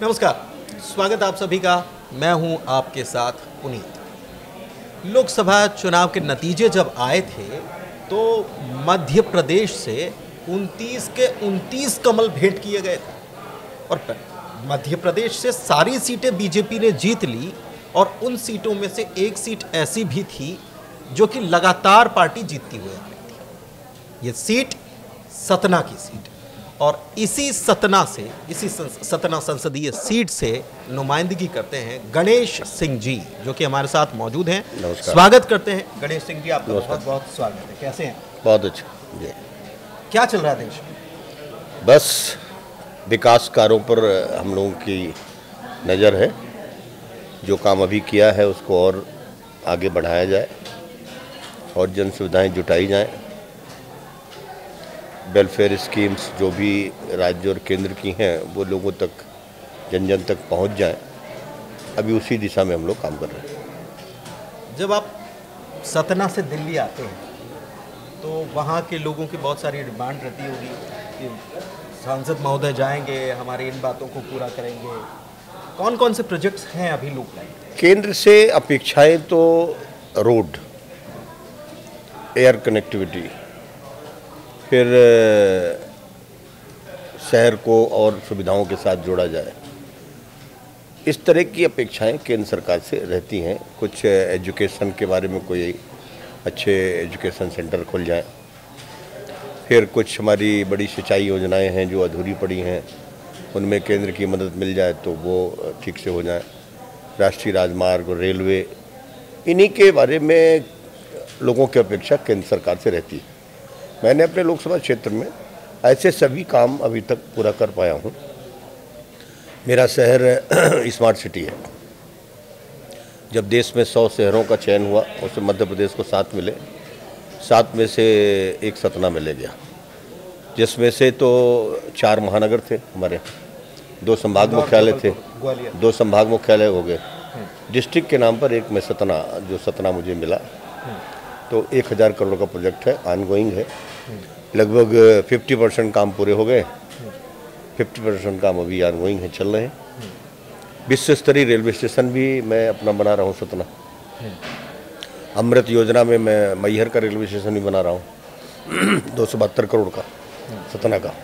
नमस्कार, स्वागत आप सभी का। मैं हूं आपके साथ पुनीत। लोकसभा चुनाव के नतीजे जब आए थे तो मध्य प्रदेश से 29 के 29 कमल भेंट किए गए थे और मध्य प्रदेश से सारी सीटें बीजेपी ने जीत ली और उन सीटों में से एक सीट ऐसी भी थी जो कि लगातार पार्टी जीतती हुई आ रही थी। ये सीट सतना की सीट और इसी सतना संसदीय सीट से नुमाइंदगी करते हैं गणेश सिंह जी, जो कि हमारे साथ मौजूद हैं। स्वागत करते हैं गणेश सिंह जी, आपका बहुत बहुत स्वागत है। कैसे हैं? बहुत अच्छा जी। क्या चल रहा है देश में? बस विकास कार्यों पर हम लोगों की नज़र है। जो काम अभी किया है उसको और आगे बढ़ाया जाए और जन सुविधाएँ जुटाई जाएँ। वेलफेयर स्कीम्स जो भी राज्य और केंद्र की हैं वो लोगों तक, जन जन तक पहुंच जाएं। अभी उसी दिशा में हम लोग काम कर रहे हैं। जब आप सतना से दिल्ली आते हैं तो वहाँ के लोगों की बहुत सारी डिमांड रहती होगी कि सांसद महोदय जाएंगे, हमारी इन बातों को पूरा करेंगे। कौन कौन से प्रोजेक्ट्स हैं अभी लूप लाइन? केंद्र से अपेक्षाएं तो रोड, एयर कनेक्टिविटी, फिर शहर को और सुविधाओं के साथ जोड़ा जाए, इस तरह की अपेक्षाएं केंद्र सरकार से रहती हैं। कुछ एजुकेशन के बारे में कोई अच्छे एजुकेशन सेंटर खुल जाए, फिर कुछ हमारी बड़ी सिंचाई योजनाएं हैं जो अधूरी पड़ी हैं, उनमें केंद्र की मदद मिल जाए तो वो ठीक से हो जाए। राष्ट्रीय राजमार्ग, रेलवे, इन्हीं के बारे में लोगों की अपेक्षा केंद्र सरकार से रहती है। मैंने अपने लोकसभा क्षेत्र में ऐसे सभी काम अभी तक पूरा कर पाया हूँ। मेरा शहर स्मार्ट सिटी है। जब देश में 100 शहरों का चयन हुआ उसमें मध्य प्रदेश को 7 मिले, 7 में से एक सतना में ले गया, जिसमें से तो 4 महानगर थे हमारे, 2 संभाग मुख्यालय थे, 2 संभाग मुख्यालय हो गए। डिस्ट्रिक्ट के नाम पर एक में सतना, जो सतना मुझे मिला, तो 1000 करोड़ का प्रोजेक्ट है, ऑनगोइंग है। लगभग 50% काम पूरे हो गए, 50% काम अभी ऑनगोइंग है, चल रहे हैं। विश्व स्तरीय रेलवे स्टेशन भी मैं अपना बना रहा हूँ सतना। अमृत योजना में मैं मैहर का रेलवे स्टेशन भी बना रहा हूँ 272 करोड़ का सतना का।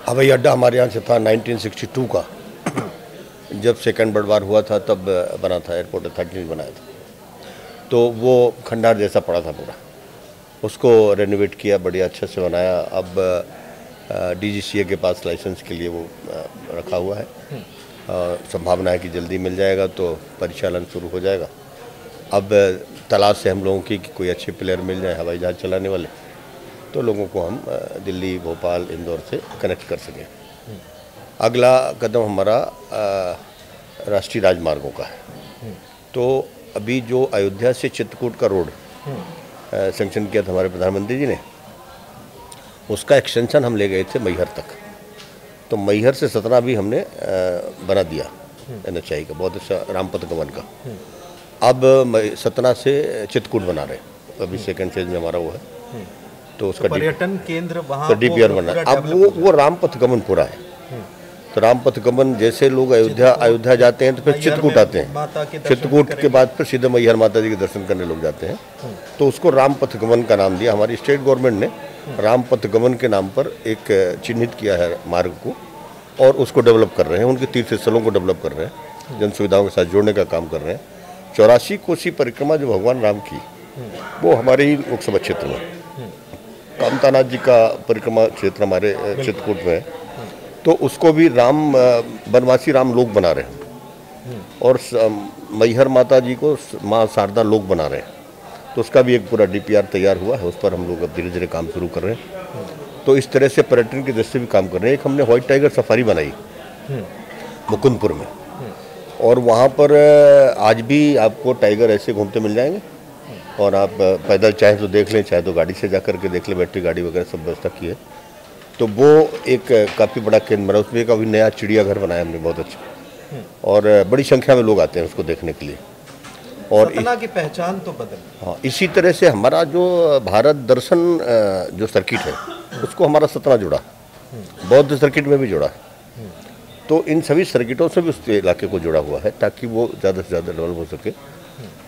हवाई अड्डा हमारे यहाँ से था 1962 का, जब सेकंड वर्ल्ड वार हुआ था तब बना था, एयरपोर्ट अथॉरिटी ने बनाया था। तो वो खंडार जैसा पड़ा था पूरा, उसको रेनोवेट किया, बढ़िया अच्छे से बनाया। अब DGCA के पास लाइसेंस के लिए वो रखा हुआ है। संभावना है कि जल्दी मिल जाएगा तो परिचालन शुरू हो जाएगा। अब तलाश है हम लोगों की कि कोई अच्छे प्लेयर मिल जाए हवाई जहाज़ चलाने वाले, तो लोगों को हम दिल्ली, भोपाल, इंदौर से कनेक्ट कर सकें। अगला कदम हमारा राष्ट्रीय राजमार्गों का है। तो अभी जो अयोध्या से चित्रकूट का रोड सैंक्शन किया था हमारे प्रधानमंत्री जी ने, उसका एक्सटेंशन हम ले गए थे मैहर तक। तो मैहर से सतना भी हमने बना दिया NHAI का, बहुत अच्छा, रामपथ गमन का। अब सतना से चित्रकूट बना रहे, अभी सेकंड फेज में हमारा वो है। तो उसका पर्यटन केंद्र वहाँ DPR बना। अब वो रामपथ गमन पूरा है। तो रामपथ गमन जैसे लोग अयोध्या जाते हैं तो फिर चित्रकूट आते हैं, चित्रकूट के बाद फिर सीधे मैहर माता जी के दर्शन करने लोग जाते हैं। तो उसको रामपथ गमन का नाम दिया। हमारी स्टेट गवर्नमेंट ने रामपथ गमन के नाम पर एक चिन्हित किया है मार्ग को, और उसको डेवलप कर रहे हैं, उनके तीर्थ स्थलों को डेवलप कर रहे हैं, जन सुविधाओं के साथ जोड़ने का काम कर रहे हैं। 84 कोसी परिक्रमा जो भगवान राम की, वो हमारे ही लोकसभा क्षेत्र में, कामतानाथ जी का परिक्रमा क्षेत्र हमारे चित्रकूट में है। तो उसको भी राम, बनवासी राम लोग बना रहे हैं, और मैहर माता जी को माँ शारदा लोग बना रहे हैं। तो उसका भी एक पूरा DPR तैयार हुआ है, उस पर हम लोग अब धीरे धीरे काम शुरू कर रहे हैं। तो इस तरह से पर्यटन की दृष्टि से भी काम कर रहे हैं। एक हमने व्हाइट टाइगर सफारी बनाई मुकुंदपुर में, और वहाँ पर आज भी आपको टाइगर ऐसे घूमते मिल जाएंगे, और आप पैदल चाहे तो देख लें, चाहे तो गाड़ी से जा करके देख लें, बैटरी गाड़ी वगैरह सब व्यवस्था की है। तो वो एक काफ़ी बड़ा केंद्र बना। उसमें एक अभी नया चिड़ियाघर बनाया हमने, बहुत अच्छा, और बड़ी संख्या में लोग आते हैं उसको देखने के लिए। और सतना की पहचान तो बदल। हाँ, इसी तरह से हमारा जो भारत दर्शन जो सर्किट है उसको हमारा सतना जुड़ा, बौद्ध सर्किट में भी जुड़ा। तो इन सभी सर्किटों से भी उस इलाके को जुड़ा हुआ है ताकि वो ज़्यादा से ज़्यादा डेवलप हो सके।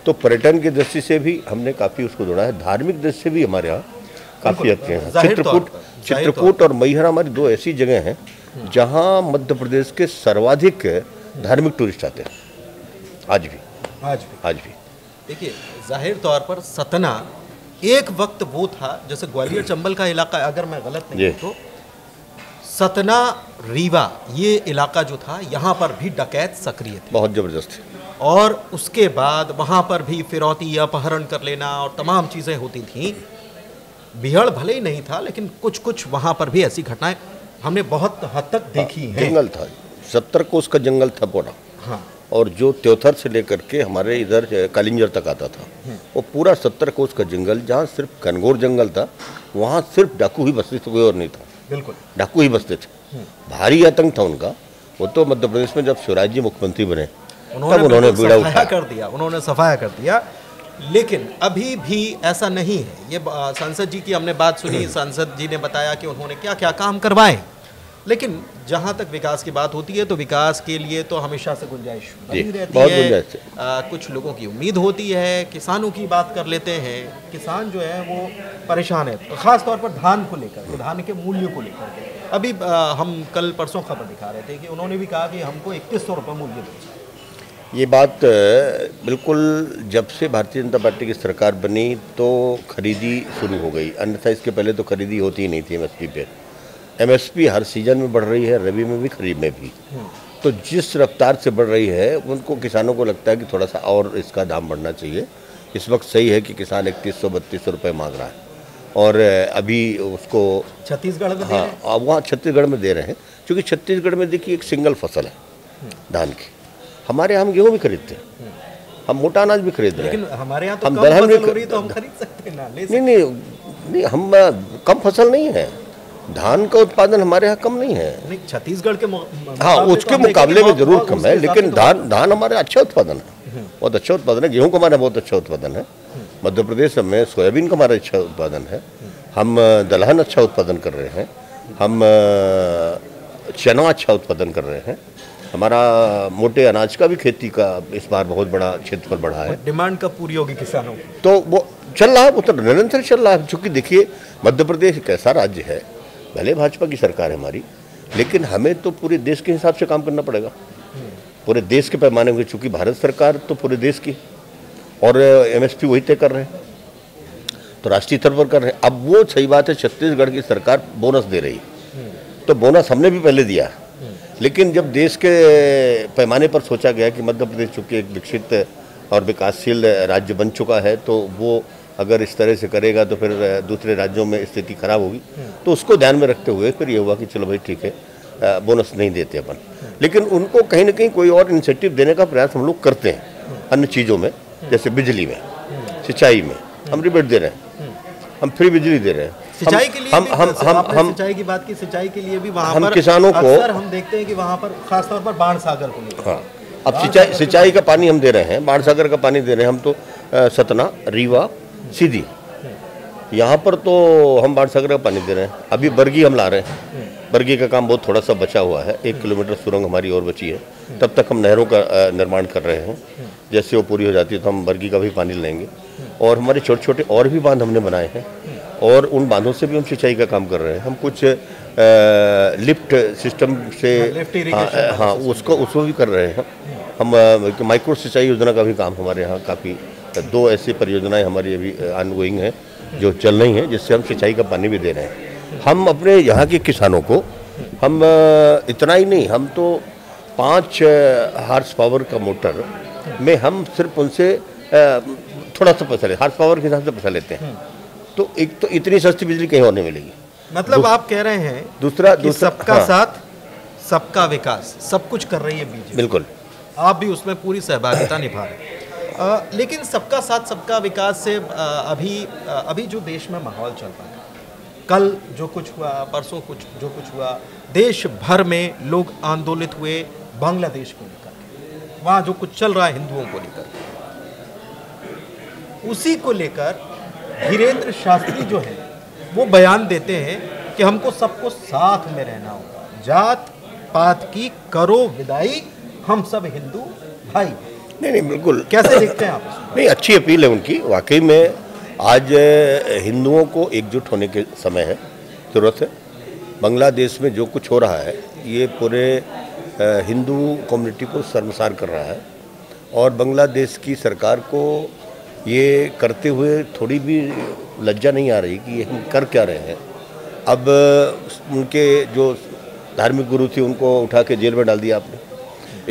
तो पर्यटन की दृष्टि से भी हमने काफ़ी उसको जोड़ा है, धार्मिक दृष्टि से भी हमारे यहाँ काफ़ी अच्छे हैं। चित्रकूट और मैहर हमारी दो ऐसी जगह हैं जहाँ मध्य प्रदेश के सर्वाधिक धार्मिक टूरिस्ट आते हैं आज भी। देखिए, जाहिर तौर पर सतना एक वक्त वो था, जैसे ग्वालियर चंबल का इलाका, अगर मैं गलत नहीं हूं तो सतना रीवा ये इलाका जो था, यहाँ पर भी डकैत सक्रिय थे, बहुत जबरदस्त। और उसके बाद वहाँ पर भी फिरौती, अपहरण कर लेना और तमाम चीज़ें होती थीं। बिहड़ भले ही नहीं था, लेकिन कुछ कुछ वहाँ पर भी ऐसी घटनाएं हमने बहुत हद तक देखी हैं। जंगल था, 70 कोस का जंगल था पूरा। हाँ। और जो त्योथर से लेकर के हमारे इधर कालिंजर तक आता था, वो पूरा 70 कोस का जंगल, जहाँ सिर्फ घनघोर जंगल था, वहाँ सिर्फ डाकू ही बसते थे, कोई और नहीं था। बिल्कुल, डाकू ही बसते थे। भारी आतंक था उनका। वो तो मध्य प्रदेश में जब शिवराज जी मुख्यमंत्री बने तब उन्होंने बीड़ा उठाया, उन्होंने सफाया कर दिया। लेकिन अभी भी ऐसा नहीं है। ये सांसद जी की हमने बात सुनी, सांसद जी ने बताया कि उन्होंने क्या क्या काम करवाए, लेकिन जहाँ तक विकास की बात होती है तो विकास के लिए तो हमेशा से गुंजाइश बनी रहती है। कुछ लोगों की उम्मीद होती है। किसानों की बात कर लेते हैं। किसान जो है वो परेशान है, ख़ास तौर पर धान को लेकर, धान के मूल्य को लेकर के। अभी हम कल परसों खबर दिखा रहे थे कि उन्होंने भी कहा कि हमको 3100 रुपये मूल्य दो। ये बात बिल्कुल, जब से भारतीय जनता पार्टी की सरकार बनी तो खरीदी शुरू हो गई, अन्यथा इसके पहले तो खरीदी होती ही नहीं थी एमएसपी पे। एमएसपी हर सीजन में बढ़ रही है, रबी में भी, खरीफ में भी। तो जिस रफ्तार से बढ़ रही है, उनको किसानों को लगता है कि थोड़ा सा और इसका दाम बढ़ना चाहिए। इस वक्त सही है कि किसान 3100-3200 रुपये मांग रहा है, और अभी उसको छत्तीसगढ़ में, हाँ वहाँ छत्तीसगढ़ में दे रहे हैं, क्योंकि छत्तीसगढ़ में देखिए एक सिंगल फसल है धान की। हमारे यहाँ हम गेहूँ भी खरीदते हैं, हम मोटा अनाज भी खरीद रहे हैं, लेकिन हमारे यहाँ तो हम कम दलहन फसल हो रही तो हम खरीद सकते हैं ना, ले सकते। नहीं, हम कम फसल नहीं है, धान का उत्पादन हमारे यहाँ कम नहीं है। नहीं, छत्तीसगढ़ के हाँ, उसके मुकाबले में जरूर कम है, लेकिन धान हमारे अच्छा उत्पादन है, बहुत अच्छा उत्पादन है। गेहूँ का हमारा बहुत अच्छा उत्पादन है। मध्य प्रदेश में सोयाबीन का हमारा अच्छा उत्पादन है। हम दलहन अच्छा उत्पादन कर रहे हैं, हम चना अच्छा उत्पादन कर रहे हैं। हमारा मोटे अनाज का भी खेती का इस बार बहुत बड़ा क्षेत्र पर बढ़ा है। डिमांड कब पूरी होगी किसानों की? तो वो चल रहा है, वो तो निरंतर चल रहा है। चूँकि देखिए, मध्य प्रदेश एक ऐसा राज्य है, भले भाजपा की सरकार है हमारी, लेकिन हमें तो पूरे देश के हिसाब से काम करना पड़ेगा, पूरे देश के पैमाने में। चूँकि भारत सरकार तो पूरे देश की, और एमएसपी वही तय कर रहे हैं, तो राष्ट्रीय स्तर पर कर रहे हैं। अब वो सही बात है, छत्तीसगढ़ की सरकार बोनस दे रही, तो बोनस हमने भी पहले दिया, लेकिन जब देश के पैमाने पर सोचा गया कि मध्य प्रदेश चूँकि एक विकसित और विकासशील राज्य बन चुका है, तो वो अगर इस तरह से करेगा तो फिर दूसरे राज्यों में स्थिति खराब होगी, तो उसको ध्यान में रखते हुए फिर ये हुआ कि चलो भाई ठीक है, बोनस नहीं देते अपन, लेकिन उनको कहीं ना कहीं कोई और इंसेंटिव देने का प्रयास हम लोग करते हैं। अन्य चीज़ों में, जैसे बिजली में, सिंचाई में हम रिबेट दे रहे हैं, हम फ्री बिजली दे रहे हैं। सिंचाई के लिए हम सिंचाई की बात की, सिंचाई के लिए भी वहाँ पर किसानों को अक्सर हम देखते हैं कि वहाँ पर खासतौर पर बाण सागर को लेकर, हाँ, अब सिंचाई का पानी हम दे रहे हैं, बाण सागर का पानी दे रहे हैं हम, तो सतना, रीवा, सीधी, यहाँ पर तो हम बाण सागर का पानी दे रहे हैं। अभी बरगी हम ला रहे हैं, बरगी का काम बहुत थोड़ा सा बचा हुआ है, 1 किलोमीटर सुरंग हमारी और बची है। तब तक हम नहरों का निर्माण कर रहे हैं, जैसे वो पूरी हो जाती है तो हम बरगी का भी पानी लेंगे। और हमारे छोटे छोटे और भी बांध हमने बनाए हैं, और उन बांधों से भी हम सिंचाई का काम कर रहे हैं। हम कुछ लिफ्ट सिस्टम से, हाँ, उसको भी कर रहे हैं हम। माइक्रो सिंचाई योजना का भी काम हमारे यहाँ काफ़ी, 2 ऐसी परियोजनाएं हमारी अभी ऑनगोइंग हैं जो चल रही हैं, जिससे हम सिंचाई का पानी भी दे रहे हैं। हम अपने यहाँ के किसानों को, हम इतना ही नहीं, हम तो 5 हार्स पावर का मोटर में हम सिर्फ उनसे थोड़ा सा पैसा लेते, हार्स पावर के हिसाब से पैसा लेते हैं। तो एक तो इतनी सस्ती बिजली कहीं और नहीं मिलेगी। मतलब आप कह रहे हैं दूसरा सबका साथ सबका विकास, सब कुछ कर रही है बीजेपी। बिल्कुल, आप भी उसमें पूरी सहभागिता निभा रहे हैं। लेकिन सबका साथ सबका विकास से अभी जो देश में माहौल चल रहा है, कल जो कुछ हुआ, परसों जो कुछ हुआ, देश भर में लोग आंदोलित हुए बांग्लादेश को लेकर, वहाँ जो कुछ चल रहा है हिंदुओं को लेकर, उसी को लेकर धीरेन्द्र शास्त्री जो है वो बयान देते हैं कि हमको सबको साथ में रहना होगा, जात पात की करो विदाई, हम सब हिंदू भाई। नहीं बिल्कुल, कैसे देखते हैं आप इसको? नहीं, अच्छी अपील है उनकी। वाकई में आज हिंदुओं को एकजुट होने के समय है, ज़रूरत है। बांग्लादेश में जो कुछ हो रहा है ये पूरे हिंदू कम्युनिटी को शर्मसार कर रहा है, और बांग्लादेश की सरकार को ये करते हुए थोड़ी भी लज्जा नहीं आ रही कि ये हम कर क्या रहे हैं। अब उनके जो धार्मिक गुरु थे उनको उठा के जेल में डाल दिया आपने,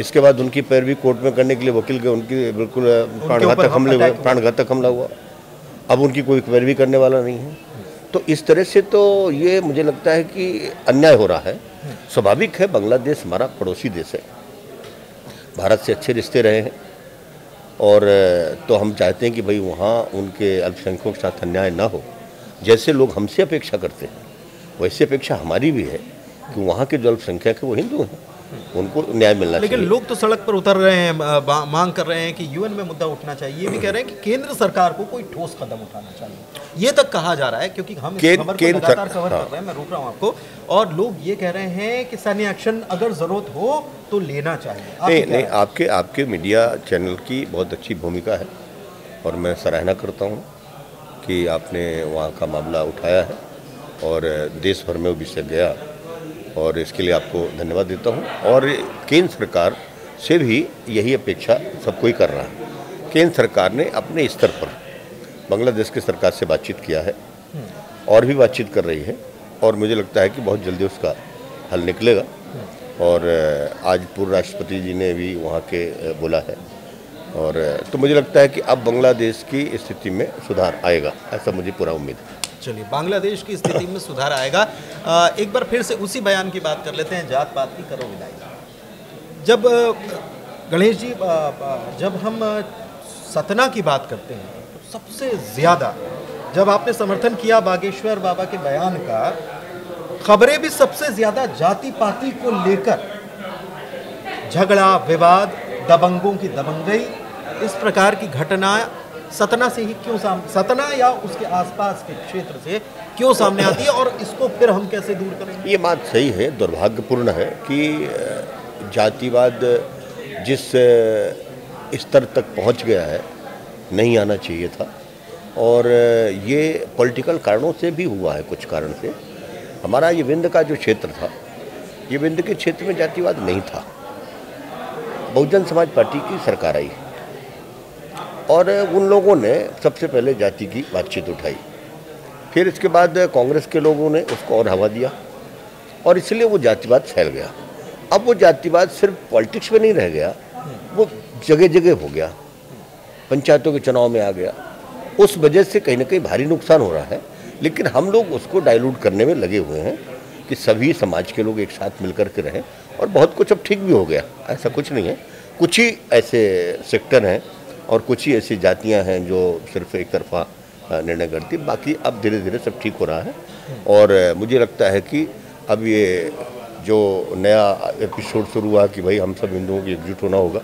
इसके बाद उनकी पैरवी कोर्ट में करने के लिए वकील के उनकी बिल्कुल प्राणघातक हमला हुआ। अब उनकी कोई पैरवी करने वाला नहीं है। तो इस तरह से तो ये मुझे लगता है कि अन्याय हो रहा है। स्वाभाविक है, बांग्लादेश हमारा पड़ोसी देश है, भारत से अच्छे रिश्ते रहे हैं, और तो हम चाहते हैं कि भाई वहाँ उनके अल्पसंख्यकों के साथ अन्याय ना हो। जैसे लोग हमसे अपेक्षा करते हैं वैसे अपेक्षा हमारी भी है कि वहाँ के जो अल्पसंख्यक है वो हिंदू हैं, उनको न्याय मिलना चाहिए। लेकिन लोग तो सड़क पर उतर रहे हैं, मांग कर रहे हैं कि यूएन में मुद्दा उठना चाहिए। ये भी कह रहे हैं कि केंद्र सरकार को कोई ठोस कदम उठाना चाहिए, ये तक कहा जा रहा है। क्योंकि हम इस खबर को लगातार कवर कर रहे हैं, मैं रोक रहा हूँ आपको, और लोग ये कह रहे हैं कि सैन्य एक्शन अगर जरूरत हो तो लेना चाहिए। नहीं, आपके मीडिया चैनल की बहुत अच्छी भूमिका है, और मैं सराहना करता हूँ कि आपने वहाँ का मामला उठाया है और देश भर में वो विषय गया, और इसके लिए आपको धन्यवाद देता हूँ। और केंद्र सरकार से भी यही अपेक्षा सब कोई कर रहा है। केंद्र सरकार ने अपने स्तर पर बांग्लादेश की सरकार से बातचीत किया है और भी बातचीत कर रही है, और मुझे लगता है कि बहुत जल्दी उसका हल निकलेगा। और आज पूर्व राष्ट्रपति जी ने भी वहाँ के बोला है, और तो मुझे लगता है कि अब बांग्लादेश की स्थिति में सुधार आएगा, ऐसा मुझे पूरा उम्मीद है। चलिए, बांग्लादेश की स्थिति में सुधार आएगा। एक बार फिर से उसी बयान की बात कर लेते हैं, जात पात की करो विदाई। जब गणेश जी, जब हम सतना की बात करते हैं तो सबसे ज़्यादा जब आपने समर्थन किया बागेश्वर बाबा के बयान का, खबरें भी सबसे ज़्यादा जाति पाति को लेकर, झगड़ा विवाद, दबंगों की दबंगई, इस प्रकार की घटना सतना से ही क्यों सतना या उसके आसपास के क्षेत्र से क्यों सामने आती है, और इसको फिर हम कैसे दूर करेंगे? ये बात सही है, दुर्भाग्यपूर्ण है कि जातिवाद जिस स्तर तक पहुंच गया है, नहीं आना चाहिए था, और ये पॉलिटिकल कारणों से भी हुआ है। कुछ कारण से हमारा ये विंध्य का जो क्षेत्र था, ये विंध्य के क्षेत्र में जातिवाद नहीं था। बहुजन समाज पार्टी की सरकार आई और उन लोगों ने सबसे पहले जाति की बातचीत उठाई, फिर इसके बाद कांग्रेस के लोगों ने उसको और हवा दिया, और इसलिए वो जातिवाद फैल गया। अब वो जातिवाद सिर्फ पॉलिटिक्स में नहीं रह गया, वो जगह जगह हो गया, पंचायतों के चुनाव में आ गया। उस वजह से कहीं ना कहीं भारी नुकसान हो रहा है, लेकिन हम लोग उसको डाइल्यूट करने में लगे हुए हैं कि सभी समाज के लोग एक साथ मिलकर के रहें, और बहुत कुछ अब ठीक भी हो गया, ऐसा कुछ नहीं है। कुछ ही ऐसे सेक्टर हैं और कुछ ही ऐसी जातियां हैं जो सिर्फ एक तरफा निर्णय करती, बाकी अब धीरे धीरे सब ठीक हो रहा है। और मुझे लगता है कि अब ये जो नया एपिसोड शुरू हुआ कि भाई हम सब हिंदुओं की एकजुट होना होगा,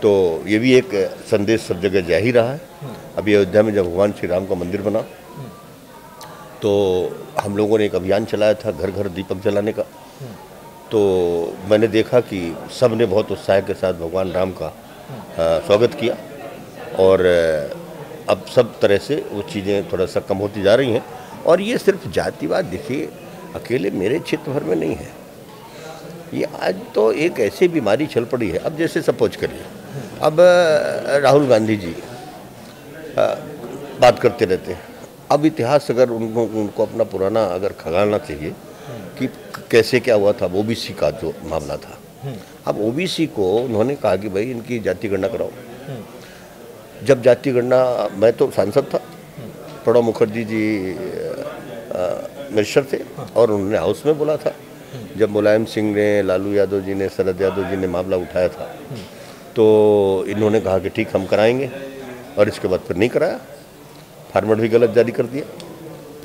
तो ये भी एक संदेश सब जगह जा ही रहा है। अभी अयोध्या में जब भगवान श्री राम का मंदिर बना तो हम लोगों ने एक अभियान चलाया था घर घर दीपक जलाने का, तो मैंने देखा कि सब ने बहुत उत्साह के साथ भगवान राम का स्वागत किया, और अब सब तरह से वो चीज़ें थोड़ा सा कम होती जा रही हैं। और ये सिर्फ जातिवाद देखिए अकेले मेरे क्षेत्र भर में नहीं है, ये आज तो एक ऐसी बीमारी चल पड़ी है। अब जैसे सपोज करिए, अब राहुल गांधी जी बात करते रहते हैं, अब इतिहास अगर उनको अपना पुराना अगर खंगालना चाहिए कि कैसे क्या हुआ था, ओबीसी का जो मामला था। अब ओबीसी को उन्होंने कहा कि भाई इनकी जाति गणना कराओ। जब जाति गणना, मैं तो सांसद था, प्रणब मुखर्जी जी मिनिस्टर थे, और उन्होंने हाउस में बोला था। जब मुलायम सिंह ने, लालू यादव जी ने, शरद यादव जी ने मामला उठाया था, तो इन्होंने कहा कि ठीक हम कराएंगे, और इसके बाद फिर नहीं कराया, फार्मेट भी गलत जारी कर दिया।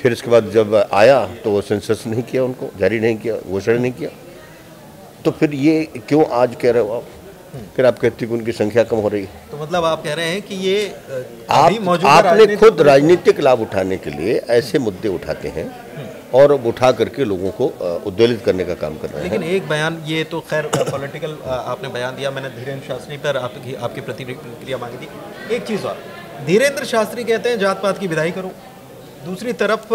फिर इसके बाद जब आया तो वो सेंसस नहीं किया, उनको जारी नहीं किया, घोषणा नहीं किया। तो फिर ये क्यों आज कह रहे हो आप? फिर आप कहते हो कि उनकी संख्या कम हो रही है। तो मतलब आप कह रहे हैं कि ये आपने खुद राजनीतिक लाभ उठाने के लिए ऐसे मुद्दे उठाते हैं और उठा करके लोगों को उद्वेलित करने का काम कर रहे हैं। लेकिन एक बयान, ये तो खैर पॉलिटिकल आपने बयान दिया, मैंने धीरेन्द्र शास्त्री पर आपकी प्रतिक्रिया मांगी थी। एक चीज़ और, धीरेन्द्र शास्त्री कहते हैं जात पात की विदाई करो, दूसरी तरफ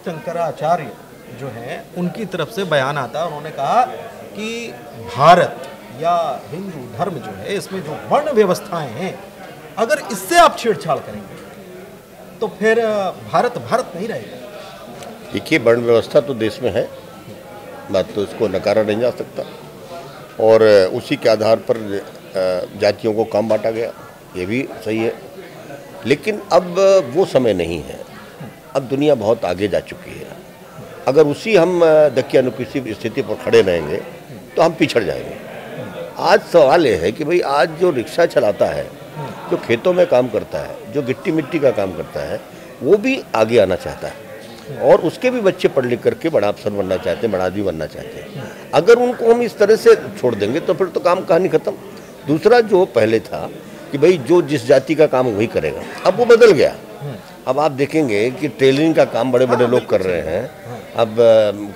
शंकराचार्य जो हैं उनकी तरफ से बयान आता, उन्होंने कहा कि भारत या हिंदू धर्म जो है इसमें जो वर्ण व्यवस्थाएं हैं, अगर इससे आप छेड़छाड़ करेंगे तो फिर भारत भारत नहीं रहेगा। देखिए, वर्ण व्यवस्था तो देश में है, बात तो इसको नकारा नहीं जा सकता, और उसी के आधार पर जातियों को काम बांटा गया, ये भी सही है। लेकिन अब वो समय नहीं है, अब दुनिया बहुत आगे जा चुकी है। अगर उसी हम दक्यानुपीसी स्थिति पर खड़े रहेंगे तो हम पिछड़ जाएंगे। आज सवाल ये है कि भाई आज जो रिक्शा चलाता है, जो खेतों में काम करता है, जो गिट्टी मिट्टी का काम करता है, वो भी आगे आना चाहता है और उसके भी बच्चे पढ़ लिख करके बड़ा अफसर बनना चाहते हैं, बड़ा आदमी बनना चाहते हैं। अगर उनको हम इस तरह से छोड़ देंगे तो फिर तो काम कहानी खत्म। दूसरा, जो पहले था कि भाई जो जिस जाति का काम वही करेगा, अब वो बदल गया। अब आप देखेंगे कि टेलरिंग का काम बड़े बड़े लोग कर रहे हैं, अब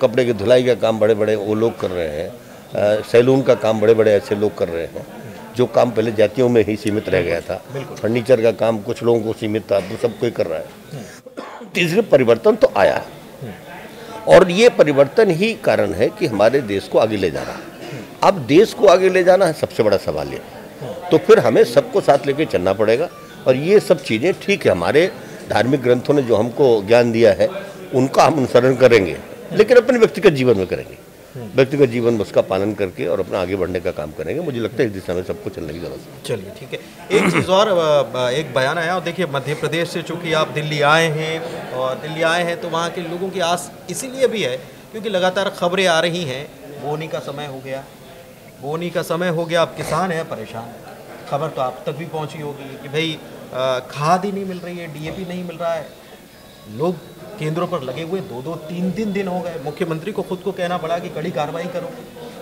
कपड़े की धुलाई का काम बड़े बड़े वो लोग कर रहे हैं, सैलून का काम बड़े बड़े ऐसे लोग कर रहे हैं, जो काम पहले जातियों में ही सीमित रह गया था। फर्नीचर का काम कुछ लोगों को सीमित था, अब सब कोई कर रहा है। तीसरे परिवर्तन तो आया है, और ये परिवर्तन ही कारण है कि हमारे देश को आगे ले जाना। अब देश को आगे ले जाना है सबसे बड़ा सवाल ये, तो फिर हमें सबको साथ लेके चलना पड़ेगा। और ये सब चीज़ें ठीक है, हमारे धार्मिक ग्रंथों ने जो हमको ज्ञान दिया है उनका हम अनुसरण करेंगे, लेकिन अपने व्यक्तिगत जीवन में करेंगे, व्यक्तिगत जीवन में उसका पालन करके और अपना आगे बढ़ने का काम करेंगे। मुझे लगता है इस दिशा में सबको चलने की जरूरत है। चलिए ठीक है, एक चीज़ और, एक बयान आया, और देखिए मध्य प्रदेश से चूँकि आप दिल्ली आए हैं, और दिल्ली आए हैं तो वहाँ के लोगों की आस इसीलिए भी है क्योंकि लगातार खबरें आ रही हैं, बोनी का समय हो गया, बोनी का समय हो गया, अब किसान है परेशान। खबर तो आप तक भी पहुँची होगी कि भाई खाद ही नहीं मिल रही है, डीएपी नहीं मिल रहा है, लोग केंद्रों पर लगे हुए 2-2, 3-3 दिन हो गए। मुख्यमंत्री को खुद को कहना पड़ा कि कड़ी कार्रवाई करो,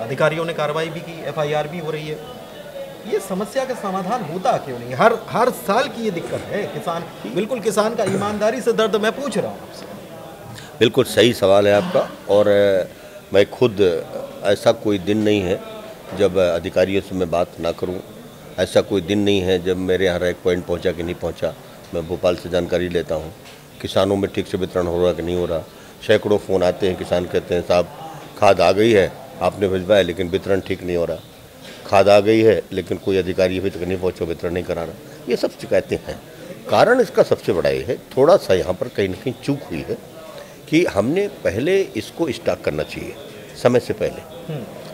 अधिकारियों ने कार्रवाई भी की, एफआईआर भी हो रही है। ये समस्या का समाधान होता क्यों नहीं? हर साल की ये दिक्कत है। किसान, बिल्कुल किसान का ईमानदारी से दर्द मैं पूछ रहा हूँ आपसे। बिल्कुल सही सवाल है आपका, और मैं खुद, ऐसा कोई दिन नहीं है जब अधिकारियों से मैं बात ना करूँ, ऐसा कोई दिन नहीं है जब मेरे यहाँ एक पॉइंट पहुँचा कि नहीं पहुँचा। मैं भोपाल से जानकारी लेता हूँ, किसानों में ठीक से वितरण हो रहा कि नहीं हो रहा। सैकड़ों फ़ोन आते हैं, किसान कहते हैं साहब खाद आ गई है, आपने भिजवाया लेकिन वितरण ठीक नहीं हो रहा, खाद आ गई है लेकिन कोई अधिकारी अभी तक नहीं पहुँचा, वितरण नहीं करा रहा। ये सब शिकायतें हैं। कारण इसका सबसे बड़ा ये है, थोड़ा सा यहाँ पर कहीं ना कहीं चूक हुई है कि हमने पहले इसको स्टॉक करना चाहिए समय से पहले,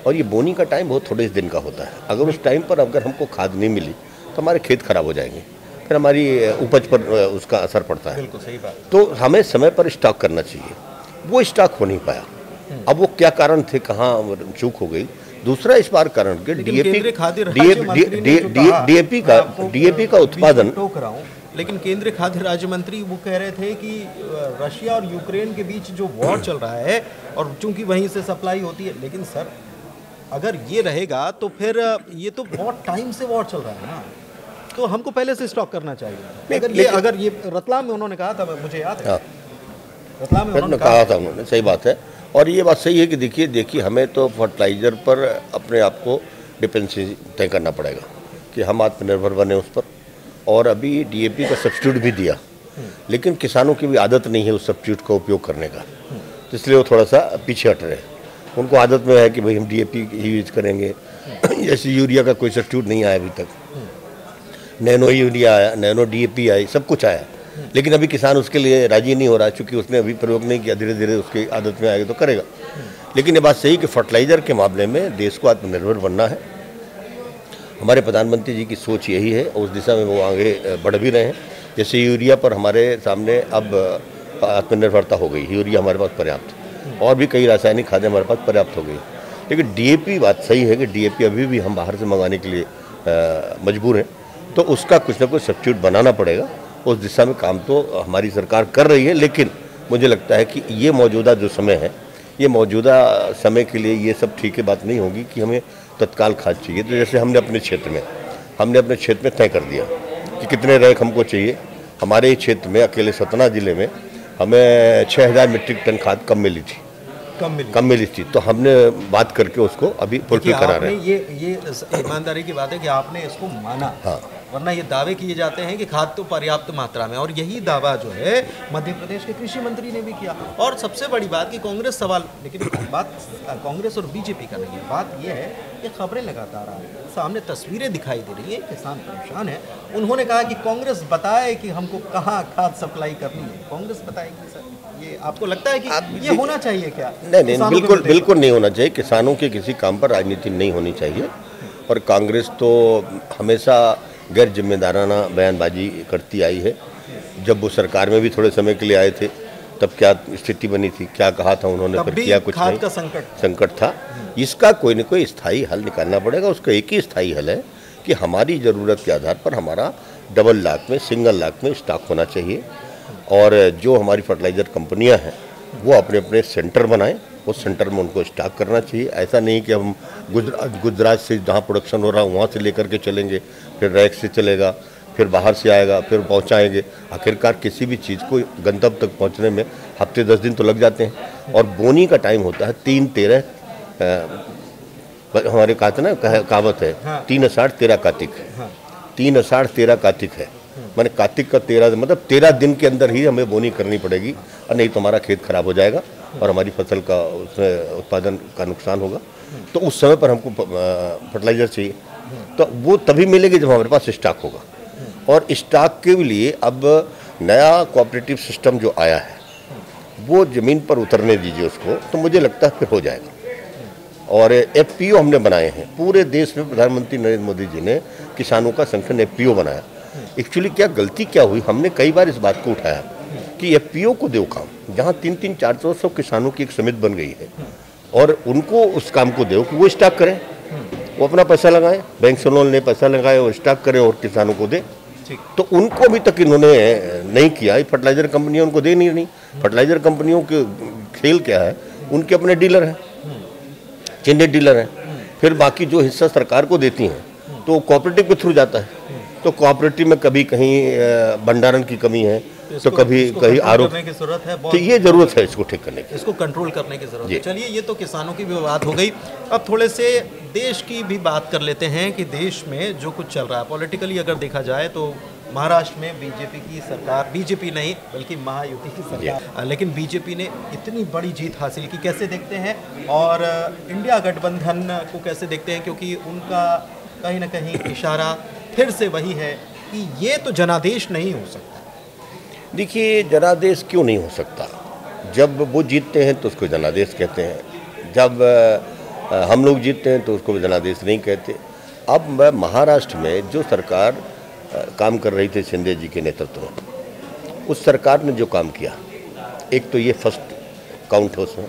और ये बोनी का टाइम बहुत थोड़े दिन का होता है। अगर उस टाइम पर अगर हमको खाद नहीं मिली तो हमारे खेत खराब हो जाएंगे, फिर हमारी उपज पर उसका असर पड़ता है। बिल्कुल सही बात। तो हमें समय पर स्टॉक करना चाहिए, वो स्टॉक हो नहीं पाया। अब वो क्या कारण थे, कहाँ चूक हो गई? दूसरा इस बार कारण के डीएपी का उत्पादन, टोक रहा हूँ, लेकिन केंद्रीय खाद्य राज्य मंत्री वो कह रहे थे कि रशिया और यूक्रेन के बीच जो वॉर चल रहा है और चूंकि वहीं से सप्लाई होती है, लेकिन सर अगर ये रहेगा तो फिर ये तो बहुत टाइम से वॉर चल रहा है ना, तो हमको पहले से स्टॉक करना चाहिए। अगर ये रतलाम में उन्होंने कहा था, मुझे याद है, रतलाम में उन्होंने कहा था उन्होंने, सही बात है। और ये बात सही है कि देखिए हमें तो फर्टिलाइज़र पर अपने आप को डिपेंडेंसी तय करना पड़ेगा कि हम आत्मनिर्भर बने उस पर। और अभी डीएपी का सब्स्टिट्यूट भी दिया, लेकिन किसानों की भी आदत नहीं है उस सब्स्टिट्यूट का उपयोग करने का, तो इसलिए वो थोड़ा सा पीछे हट रहे हैं। उनको आदत में है कि भाई हम डीएपी ही यूज करेंगे, जैसे यूरिया का कोई सब्स्टिट्यूट नहीं आया अभी तक। नैनो यूरिया आया, नैनो डीएपी आई, सब कुछ आया, लेकिन अभी किसान उसके लिए राजी नहीं हो रहा, चूँकि उसने अभी प्रयोग नहीं किया। धीरे धीरे उसकी आदत में आएगा तो करेगा। लेकिन ये बात सही कि फर्टिलाइज़र के मामले में देश को आत्मनिर्भर बनना है। हमारे प्रधानमंत्री जी की सोच यही है, उस दिशा में वो आगे बढ़ भी रहे हैं। जैसे यूरिया पर हमारे सामने अब आत्मनिर्भरता हो गई, यूरिया हमारे पास पर्याप्त, और भी कई रासायनिक खादें हमारे पास पर्याप्त हो गई। लेकिन डीएपी, बात सही है कि डीएपी अभी भी हम बाहर से मंगाने के लिए मजबूर हैं, तो उसका कुछ ना कुछ सब्स्टिट्यूट बनाना पड़ेगा। उस दिशा में काम तो हमारी सरकार कर रही है, लेकिन मुझे लगता है कि ये मौजूदा जो समय है, ये मौजूदा समय के लिए ये सब ठीक है बात नहीं होगी कि हमें तत्काल खाद चाहिए। तो जैसे हमने अपने क्षेत्र में तय कर दिया कि कितने रैक हमको चाहिए। हमारे क्षेत्र में अकेले सतना जिले में हमें 6000 मीट्रिक टन खाद कम मिली थी, कम मिली थी, तो हमने बात करके उसको अभी फुलफिल करा रहे हैं। ये ईमानदारी की बात है कि आपने इसको माना। हाँ, वरना ये दावे किए जाते हैं कि खाद तो पर्याप्त मात्रा में, और यही दावा जो है मध्य प्रदेश के कृषि मंत्री ने भी किया। और सबसे बड़ी बात कि कांग्रेस सवाल, लेकिन बात कांग्रेस और बीजेपी का नहीं है, बात ये है कि खबरें लगातार आ रही हैं, सामने तस्वीरें दिखाई दे रही हैं, किसान परेशान है। उन्होंने कहा कि कांग्रेस बताए कि हमको कहाँ खाद सप्लाई करनी है, कांग्रेस बताएगी। सर, ये आपको लगता है कि ये होना चाहिए क्या? नहीं, बिल्कुल नहीं होना चाहिए। किसानों के किसी काम पर राजनीति नहीं होनी चाहिए। और कांग्रेस तो हमेशा गैर जिम्मेदाराना बयानबाजी करती आई है। जब वो सरकार में भी थोड़े समय के लिए आए थे, तब क्या स्थिति बनी थी, क्या कहा था उन्होंने, फिर किया कुछ नहीं। का संकट था। इसका कोई न कोई स्थायी हल निकालना पड़ेगा। उसका एक ही स्थायी हल है कि हमारी ज़रूरत के आधार पर हमारा डबल लाख में, सिंगल लाख में स्टॉक होना चाहिए। और जो हमारी फर्टिलाइज़र कंपनियां हैं वो अपने अपने सेंटर बनाएं, उस सेंटर में उनको स्टॉक करना चाहिए। ऐसा नहीं कि हम गुजरात से जहाँ प्रोडक्शन हो रहा है वहाँ से लेकर के चलेंगे, फिर रैक से चलेगा, फिर बाहर से आएगा, फिर पहुँचाएंगे। आखिरकार किसी भी चीज़ को गंतव्य तक पहुँचने में हफ्ते 10 दिन तो लग जाते हैं। और बोनी का टाइम होता है 3-13, हमारे कहा था ना, कहावत है, 3 आषाढ़ 13 कार्तिक, 3 आषाढ़ 13 कार्तिक है। मैंने कार्तिक का 13 मतलब 13 दिन के अंदर ही हमें बोनी करनी पड़ेगी, और नहीं तो हमारा खेत खराब हो जाएगा और हमारी फसल का उसमें उत्पादन का नुकसान होगा। तो उस समय पर हमको फर्टिलाइज़र चाहिए, तो वो तभी मिलेगी जब हमारे पास स्टॉक होगा। और स्टॉक के लिए अब नया कोऑपरेटिव सिस्टम जो आया है वो ज़मीन पर उतरने दीजिए उसको, तो मुझे लगता है फिर हो जाएगा। और FPO हमने बनाए हैं पूरे देश में। प्रधानमंत्री नरेंद्र मोदी जी ने किसानों का संगठन FPO बनाया। एक्चुअली क्या गलती क्या हुई, हमने कई बार इस बात को उठाया कि FPO को दो काम, जहाँ 300-400 किसानों की एक समिति बन गई है, और उनको उस काम को दो कि वो स्टॉक करें, वो अपना पैसा लगाएं, बैंक से लोन ले पैसा लगाए और स्टॉक करें और किसानों को दे। तो उनको अभी तक इन्होंने नहीं किया। फर्टिलाइजर कंपनियां उनको दे नहीं। फर्टिलाइजर कंपनियों के खेल क्या है, उनके अपने डीलर हैं, चिन्हित डीलर हैं। फिर बाकी जो हिस्सा सरकार को देती हैं तो कोऑपरेटिव के थ्रू जाता है। तो कोऑपरेटिव में कभी कहीं भंडारण की कमी है, तो कभी कहीं आरोप करने की जरूरत है। तो ये जरूरत है इसको ठीक करने की, इसको कंट्रोल करने की जरूरत है। चलिए, ये तो किसानों की भी बात हो गई। अब थोड़े से देश की भी बात कर लेते हैं कि देश में जो कुछ चल रहा है पॉलिटिकली, अगर देखा जाए तो महाराष्ट्र में बीजेपी की सरकार, बीजेपी नहीं बल्कि महायुति की सरकार, लेकिन बीजेपी ने इतनी बड़ी जीत हासिल की, कैसे देखते हैं? और इंडिया गठबंधन को कैसे देखते हैं? क्योंकि उनका कहीं ना कहीं इशारा फिर से वही है कि ये तो जनादेश नहीं हो सकता। देखिए, जनादेश क्यों नहीं हो सकता? जब वो जीतते हैं तो उसको जनादेश कहते हैं, जब हम लोग जीतते हैं तो उसको जनादेश नहीं कहते। अब महाराष्ट्र में जो सरकार काम कर रही थी शिंदे जी के नेतृत्व में, उस सरकार ने जो काम किया, एक तो ये फर्स्ट काउंट है उसमें।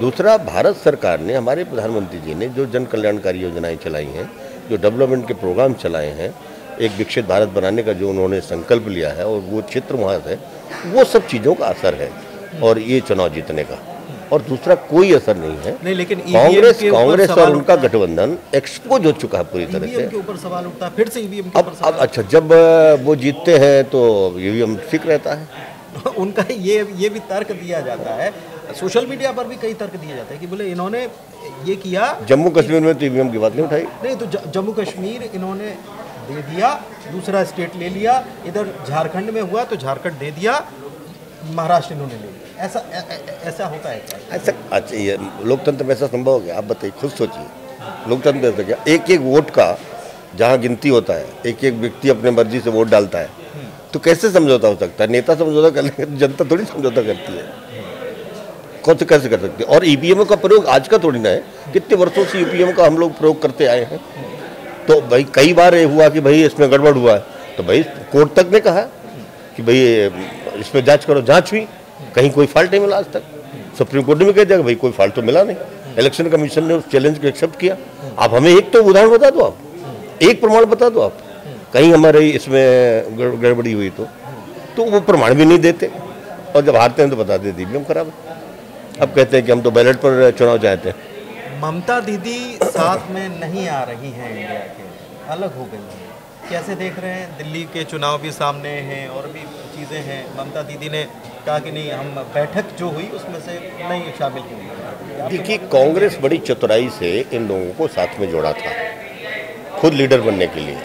दूसरा, भारत सरकार ने, हमारे प्रधानमंत्री जी ने जो जन कल्याणकारी योजनाएं चलाई हैं, जो डेवलपमेंट के प्रोग्राम चलाए हैं, एक विकसित भारत बनाने का जो उन्होंने संकल्प लिया है, और वो क्षेत्र वहाँ है, वो सब चीज़ों का असर है और ये चुनाव जीतने का। और दूसरा कोई असर नहीं है। नहीं, लेकिन कांग्रेस और उनका गठबंधन एक्सपोज हो चुका है पूरी तरह से। के ऊपर सवाल उठता है, फिर से ईवीएम के ऊपर सवाल। अच्छा, जब वो जीतते हैं तो ईवीएम ठीक रहता है। उनका ये भी तर्क दिया जाता है, सोशल मीडिया पर भी कई तर्क दिए जाते हैं कि बोले इन्होंने ये किया। जम्मू कश्मीर में तो ईवीएम की बात नहीं उठाई। नहीं, तो जम्मू कश्मीर इन्होंने दे दिया, दूसरा स्टेट ले लिया, इधर झारखंड में हुआ तो झारखंड दे दिया, महाराष्ट्र इन्होंने ले लिया। ऐसा होता है क्या? ऐसा, अच्छा, ये लोकतंत्र में ऐसा संभव हो गया? आप बताइए, खुद सोचिए, लोकतंत्र में ऐसा क्या? एक एक वोट का जहाँ गिनती होता है, एक एक व्यक्ति अपने मर्जी से वोट डालता है, तो कैसे समझौता हो सकता है? नेता समझौता कर लेंगे, जनता थोड़ी समझौता करती है। कौन से कैसे कर सकते हैं? और ईवीएम का प्रयोग आज का थोड़ी ना है, कितने वर्षों से ईवीएम का हम लोग प्रयोग करते आए हैं। तो भाई कई बार ये हुआ कि भाई इसमें गड़बड़ हुआ है, तो भाई कोर्ट तक ने कहा कि भाई इसमें जांच करो, जांच हुई, कहीं कोई फॉल्ट नहीं मिला आज तक। सुप्रीम कोर्ट ने भी कह दिया कि भाई कोई फॉल्ट तो मिला नहीं। इलेक्शन कमीशन ने उस चैलेंज को एक्सेप्ट किया। आप हमें एक तो उदाहरण बता दो, आप एक प्रमाण बता दो, आप कहीं हमारे इसमें गड़बड़ी हुई तो वो प्रमाण भी नहीं देते, और जब हारते हैं तो बता देते ईवीएम खराब है। अब कहते हैं कि हम तो बैलेट पर चुनाव चाहते हैं। ममता दीदी साथ में नहीं आ रही हैं, इंडिया के अलग हो गई हैं, कैसे देख रहे हैं? दिल्ली के चुनाव भी सामने हैं और भी चीज़ें हैं। ममता दीदी ने कहा कि नहीं, हम बैठक जो हुई उसमें से नहीं शामिल की। देखिए, कांग्रेस बड़ी चतुराई से इन लोगों को साथ में जोड़ा था खुद लीडर बनने के लिए।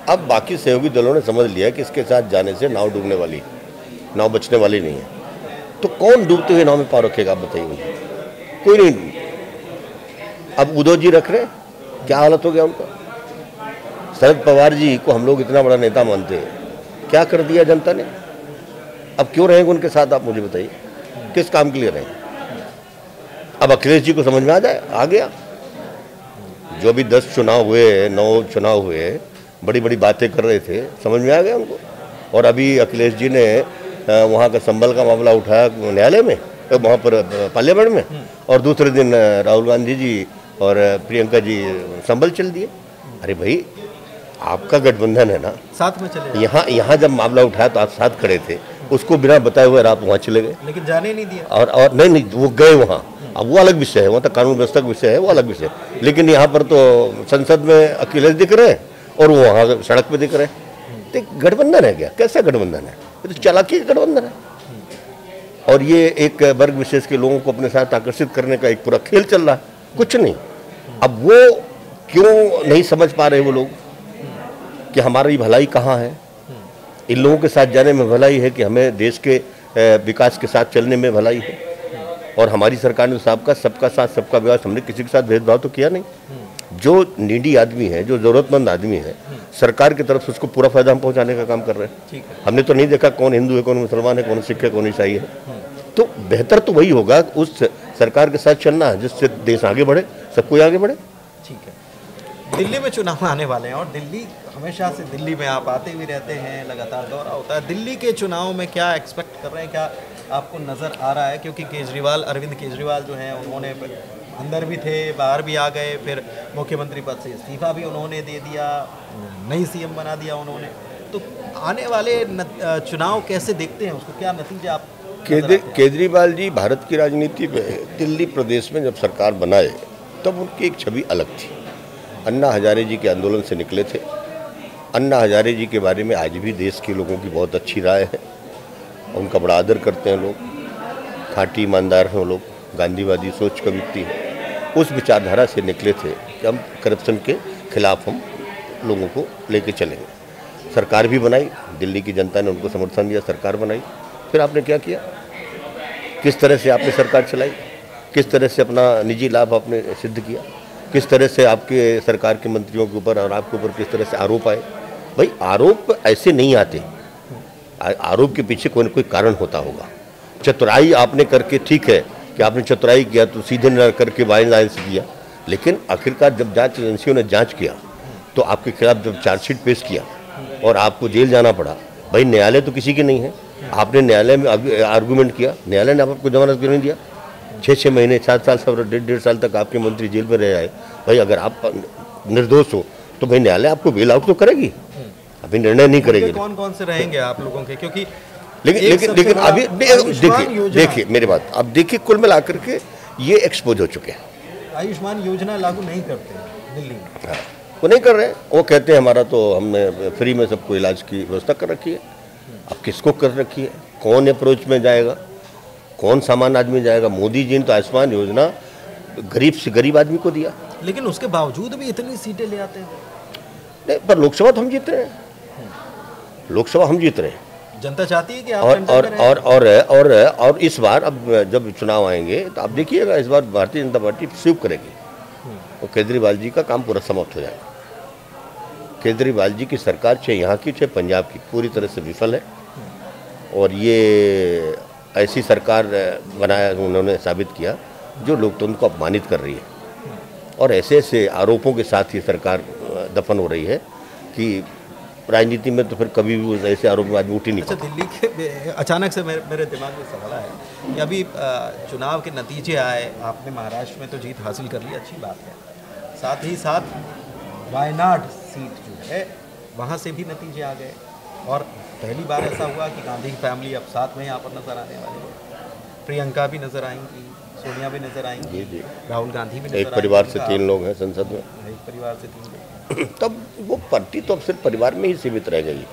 अब बाकी सहयोगी दलों ने समझ लिया कि इसके साथ जाने से नाव डूबने वाली, नाव बचने वाली नहीं है। तो कौन डूबते हुए नाव में पार रखेगा, आप बताइए मुझे? कोई नहीं। अब उद्धव जी रख रहे, क्या हालत हो गया उनका। शरद पवार जी को हम लोग इतना बड़ा नेता मानते हैं, क्या कर दिया जनता ने। अब क्यों रहेंगे उनके साथ, आप मुझे बताइए, किस काम के लिए रहेंगे। अब अखिलेश जी को समझ में आ गया। जो भी 10 चुनाव हुए, 9 चुनाव हुए, बड़ी बड़ी बातें कर रहे थे, समझ में आ गया उनको। और अभी अखिलेश जी ने वहाँ का संबल का मामला उठाया न्यायालय में, वहाँ पर पार्लियामेंट में, और दूसरे दिन राहुल गांधी जी और प्रियंका जी संबल चल दिए। अरे भाई, आपका गठबंधन है ना, साथ में चले। यहाँ जब मामला उठाया तो आप साथ खड़े थे, उसको बिना बताए हुए आप वहाँ चले गए, लेकिन जाने नहीं दिया। और नहीं, वो गए वहाँ। अब वो अलग विषय है, वहाँ तक कानून व्यवस्था का विषय है, वो अलग विषय है। लेकिन यहाँ पर तो संसद में अखिलेश दिख रहे हैं और वो वहाँ सड़क पे दिख रहे हैं। तो गठबंधन है क्या? कैसा गठबंधन है? ये तो चालाकी का गठबंधन है। और ये एक वर्ग विशेष के लोगों को अपने साथ आकर्षित करने का एक पूरा खेल चल रहा है, कुछ नहीं। अब वो क्यों नहीं समझ पा रहे वो लोग कि हमारी भलाई कहाँ है। इन लोगों के साथ जाने में भलाई है कि हमें देश के विकास के साथ चलने में भलाई है। और हमारी सरकार ने सबका साथ सबका विकास, हमने किसी के साथ भेदभाव तो किया नहीं। जो नीडी आदमी है, जो ज़रूरतमंद आदमी है, सरकार की तरफ से उसको पूरा फायदा हम पहुंचाने का काम कर रहे हैं। हमने तो नहीं देखा कौन हिंदू है, कौन मुसलमान है, कौन सिख है, कौन ईसाई है। तो बेहतर तो वही होगा उस सरकार के साथ चलना है जिससे देश आगे बढ़े, सब कोई आगे बढ़े। ठीक है। दिल्ली में चुनाव आने वाले हैं और दिल्ली हमेशा से, दिल्ली में आप आते भी रहते हैं, लगातार दौरा होता है। दिल्ली के चुनाव में क्या एक्सपेक्ट कर रहे हैं, क्या आपको नज़र आ रहा है? क्योंकि अरविंद केजरीवाल जो हैं, उन्होंने अंदर भी थे, बाहर भी आ गए, फिर मुख्यमंत्री पद से इस्तीफा भी उन्होंने दे दिया, नई सीएम बना दिया उन्होंने। तो आने वाले चुनाव कैसे देखते हैं उसको, क्या नतीजे आप? केजरीवाल जी भारत की राजनीति में दिल्ली प्रदेश में जब सरकार बनाए तब उनकी एक छवि अलग थी। अन्ना हजारे जी के आंदोलन से निकले थे। अन्ना हजारे जी के बारे में आज भी देश के लोगों की बहुत अच्छी राय है, उनका बड़ा आदर करते हैं लोग। खाटी ईमानदार हैं वो लोग, गांधीवादी सोच का व्यक्ति है। उस विचारधारा से निकले थे कि हम करप्शन के खिलाफ हम लोगों को लेके चलेंगे। सरकार भी बनाई, दिल्ली की जनता ने उनको समर्थन दिया, सरकार बनाई। फिर आपने क्या किया, किस तरह से आपने सरकार चलाई, किस तरह से अपना निजी लाभ आपने सिद्ध किया, किस तरह से आपके सरकार के मंत्रियों के ऊपर और आपके ऊपर किस तरह से आरोप आए। भाई, आरोप ऐसे नहीं आते, आरोप के पीछे कोई न कोई कारण होता होगा। चतुराई आपने करके, ठीक है कि आपने चतुराई किया तो सीधे न करके बाई लाइन से किया, लेकिन आखिरकार जब जांच एजेंसियों ने जांच किया तो आपके खिलाफ जब चार्जशीट पेश किया और आपको जेल जाना पड़ा, भाई न्यायालय तो किसी की नहीं है। आपने न्यायालय में आर्गूमेंट किया, न्यायालय ने आपको जमानत क्यों नहीं दिया? 6-6 महीने, 7 साल, 1.5 साल तक आपके मंत्री जेल में रह आए। भाई, अगर आप निर्दोष हो तो भाई न्यायालय आपको बेल आउट तो करेगी, अभी निर्णय नहीं करेगी। कौन कौन से रहेंगे आप लोगों के? क्योंकि लेकिन अभी देखिए मेरी बात, अब देखिए कुल मिलाकर के ये एक्सपोज हो चुके हैं। आयुष्मान योजना लागू नहीं करते दिल्ली में। हाँ, वो नहीं कर रहे हैं। वो कहते हैं हमारा तो हमने फ्री में सबको इलाज की व्यवस्था कर रखी है। अब किसको कर रखी है? कौन अप्रोच में जाएगा, कौन सामान्य आदमी जाएगा? मोदी जी ने तो आयुष्मान योजना गरीब से गरीब आदमी को दिया, लेकिन उसके बावजूद भी इतनी सीटें ले आते हैं। नहीं, पर लोकसभा तो हम जीत रहे हैं, लोकसभा हम जीत रहे हैं। जनता चाहती है कि आप और इस बार अब जब चुनाव आएंगे तो आप देखिएगा, इस बार भारतीय जनता पार्टी स्वीप करेगी और केजरीवाल जी का काम पूरा समाप्त हो जाएगा। केजरीवाल जी की सरकार चाहे यहाँ की चाहे पंजाब की पूरी तरह से विफल है और ये ऐसी सरकार बनाया उन्होंने साबित किया जो लोकतंत्र को अपमानित कर रही है और ऐसे ऐसे आरोपों के साथ ये सरकार दफन हो रही है कि राजनीति में तो फिर कभी भी ऐसे आरोप में आदमी उठ ही नहीं। अच्छा, दिल्ली के अचानक से मेरे दिमाग में सवाल आया कि अभी चुनाव के नतीजे आए, आपने महाराष्ट्र में तो जीत हासिल कर ली, अच्छी बात है। साथ ही साथ वायनाड सीट जो है वहाँ से भी नतीजे आ गए और पहली बार ऐसा हुआ कि गांधी की फैमिली अब साथ में यहाँ पर नजर आने वाली है। प्रियंका भी नजर आएंगी, सोनिया भी नजर आएंगी, राहुल गांधी भी नजर आएंगे। एक परिवार से 3 लोग हैं संसद में, एक परिवार से 3 लोग। तब वो पार्टी तो अब सिर्फ परिवार में ही सीमित रह गई।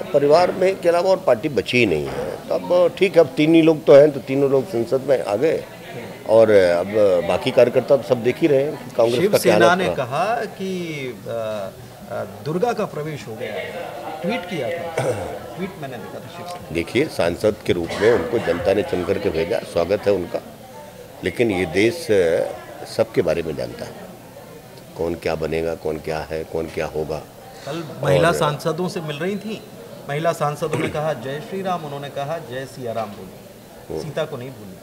परिवार में के अलावा और पार्टी बची ही नहीं है। तो अब ठीक है, अब तीन ही लोग तो हैं, तो तीनों लोग संसद में आ गए और अब बाकी कार्यकर्ता तो सब देख ही रहे हैं कि कांग्रेस का क्या शिवसेना ने कहा कि दुर्गा का प्रवेश हो गया है, ट्वीट किया था। ट्वीट मैंने देखा था शिवसेना। देखिए, सांसद के रूप में उनको जनता ने चुन करके भेजा, स्वागत है उनका, लेकिन ये देश सबके बारे में जानता है, कौन क्या बनेगा, कौन क्या है, कौन क्या होगा। कल महिला सांसदों से मिल रही थी, महिला सांसदों ने कहा जय श्री राम, उन्होंने कहा जय सिया राम बोली, सीता को नहीं भूली।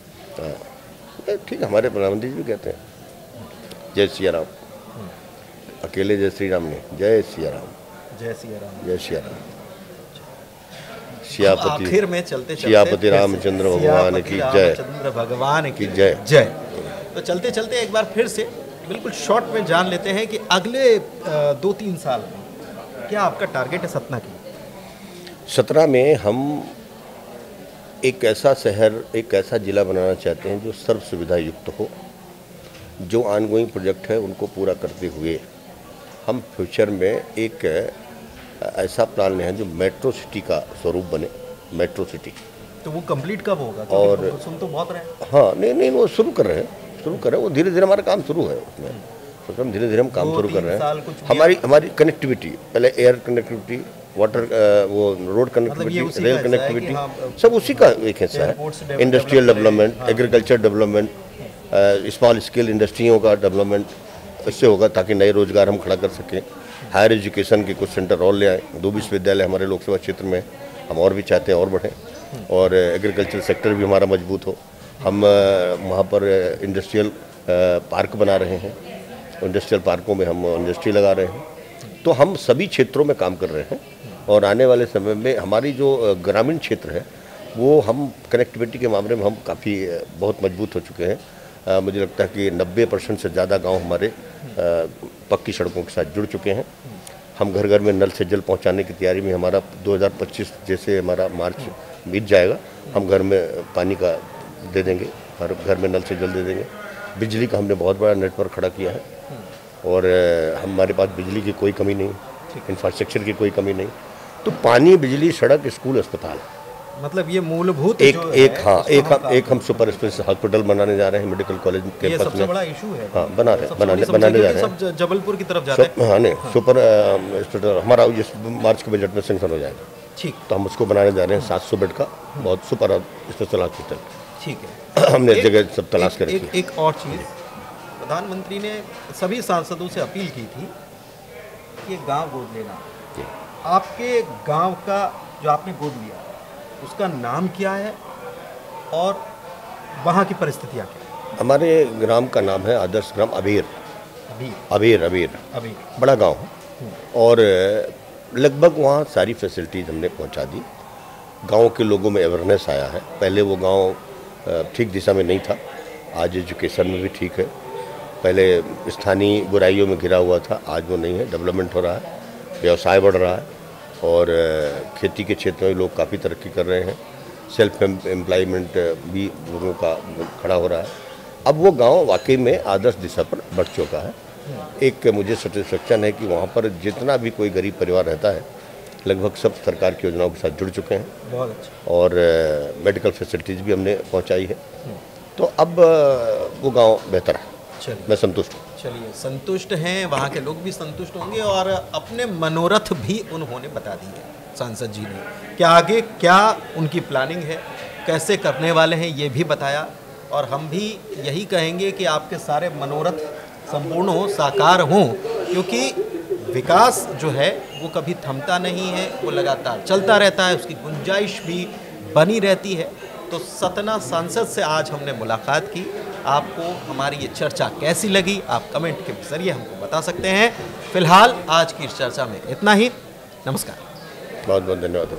ठीक है, हमारे प्रधानमंत्री जी भी कहते हैं जय सिया राम, अकेले जय श्री राम नहीं, जय सिया राम, जय सिया राम, जय सिया राम। सियापति, आखिर में चलते सियापति रामचंद्र भगवान की जय, रामचंद्र भगवान की जय जय। तो चलते चलते एक बार फिर से बिल्कुल शॉर्ट में जान लेते हैं कि अगले 2-3 साल में क्या आपका टारगेट है सतना की? 17 में हम एक ऐसा शहर, एक ऐसा जिला बनाना चाहते हैं जो सर्व सुविधा युक्त हो। जो ऑनगोइंग प्रोजेक्ट है उनको पूरा करते हुए हम फ्यूचर में एक ऐसा प्लान है जो मेट्रो सिटी का स्वरूप बने, मेट्रो सिटी। तो वो कंप्लीट कब होगा? और सुन तो बहुत रहे हैं। हाँ, नहीं, वो शुरू कर रहे हैं, वो धीरे धीरे हमारा काम शुरू है उसमें, तो हम धीरे धीरे हम काम शुरू कर रहे हैं। हमारी कनेक्टिविटी, पहले एयर कनेक्टिविटी, वाटर, वो रोड कनेक्टिविटी, रेल कनेक्टिविटी, सब उसी का एक हिस्सा है। Industrial development, agriculture development, small scale इंडस्ट्रियों का डेवलपमेंट इससे होगा ताकि नए रोजगार हम खड़ा कर सकें। हायर एजुकेशन के कुछ सेंटर और ले आए, 2 विश्वविद्यालय हमारे लोकसभा क्षेत्र में, हम और भी चाहते हैं और बढ़ें, और एग्रीकल्चर सेक्टर भी हमारा मजबूत हो। हम वहाँ पर इंडस्ट्रियल पार्क बना रहे हैं, इंडस्ट्रियल पार्कों में हम इंडस्ट्री लगा रहे हैं। तो हम सभी क्षेत्रों में काम कर रहे हैं और आने वाले समय में हमारी जो ग्रामीण क्षेत्र है वो हम कनेक्टिविटी के मामले में हम काफ़ी बहुत मजबूत हो चुके हैं। मुझे लगता है कि 90% से ज़्यादा गांव हमारे पक्की सड़कों के साथ जुड़ चुके हैं। हम घर घर में नल से जल पहुंचाने की तैयारी में, हमारा 2025 जैसे हमारा मार्च बीत जाएगा, हम घर में पानी का दे देंगे, हर घर में नल से जल दे देंगे। बिजली का हमने बहुत बड़ा नेटवर्क खड़ा किया है और हमारे पास बिजली की कोई कमी नहीं, इंफ्रास्ट्रक्चर की कोई कमी नहीं। तो पानी, बिजली, सड़क, स्कूल, अस्पताल, मतलब ये मूलभूत एक हम सुपर स्पेशल हॉस्पिटल बनाने जा रहे हैं, मेडिकल कॉलेज के ये सबसे बड़ा इशू है। हाँ, बनाने जा रहे हैं, सब जबलपुर की तरफ जाते हैं। हाँ, नहीं, सुपर हॉस्पिटल हमारा इस मार्च के बजट में सैंक्शन हो जाएगा। ठीक, तो हम उसको बनाने जा रहे हैं, 700 बेड का बहुत सुपर स्पेशल हॉस्पिटल। ठीक है, हमने जगह सब तलाश कर रखी है। एक और चीज़, प्रधानमंत्री ने सभी सांसदों से अपील की थी कि गाँव गोद लेना। आपके गाँव का जो आपने गोद लिया उसका नाम क्या है और वहाँ की परिस्थितियाँ क्या? हमारे ग्राम का नाम है आदर्श ग्राम अबीर, बड़ा गांव है और लगभग वहाँ सारी फैसिलिटीज़ हमने पहुँचा दी। गांव के लोगों में अवेयरनेस आया है। पहले वो गांव ठीक दिशा में नहीं था, आज एजुकेशन में भी ठीक है। पहले स्थानीय बुराइयों में घिरा हुआ था, आज वो नहीं है, डेवलपमेंट हो रहा है, व्यवसाय बढ़ रहा है और खेती के क्षेत्र में लोग काफ़ी तरक्की कर रहे हैं। सेल्फ एम्प्लॉयमेंट भी लोगों का खड़ा हो रहा है। अब वो गांव वाकई में आदर्श दिशा पर बढ़ चुका है। एक मुझे सेटिस्फेक्शन है कि वहाँ पर जितना भी कोई गरीब परिवार रहता है लगभग सब सरकार की योजनाओं के साथ जुड़ चुके हैं। बहुत अच्छा। और मेडिकल फैसिलिटीज़ भी हमने पहुँचाई है, तो अब वो गाँव बेहतर है। मैं संतुष्ट हूँ। चलिए, संतुष्ट हैं, वहाँ के लोग भी संतुष्ट होंगे और अपने मनोरथ भी उन्होंने बता दिए सांसद जी ने। क्या आगे क्या उनकी प्लानिंग है, कैसे करने वाले हैं, ये भी बताया। और हम भी यही कहेंगे कि आपके सारे मनोरथ संपूर्ण हो, साकार हों, क्योंकि विकास जो है वो कभी थमता नहीं है, वो लगातार चलता रहता है, उसकी गुंजाइश भी बनी रहती है। तो सतना सांसद से आज हमने मुलाकात की। आपको हमारी ये चर्चा कैसी लगी आप कमेंट के जरिए हमको बता सकते हैं। फिलहाल आज की इस चर्चा में इतना ही। नमस्कार, बहुत बहुत धन्यवाद।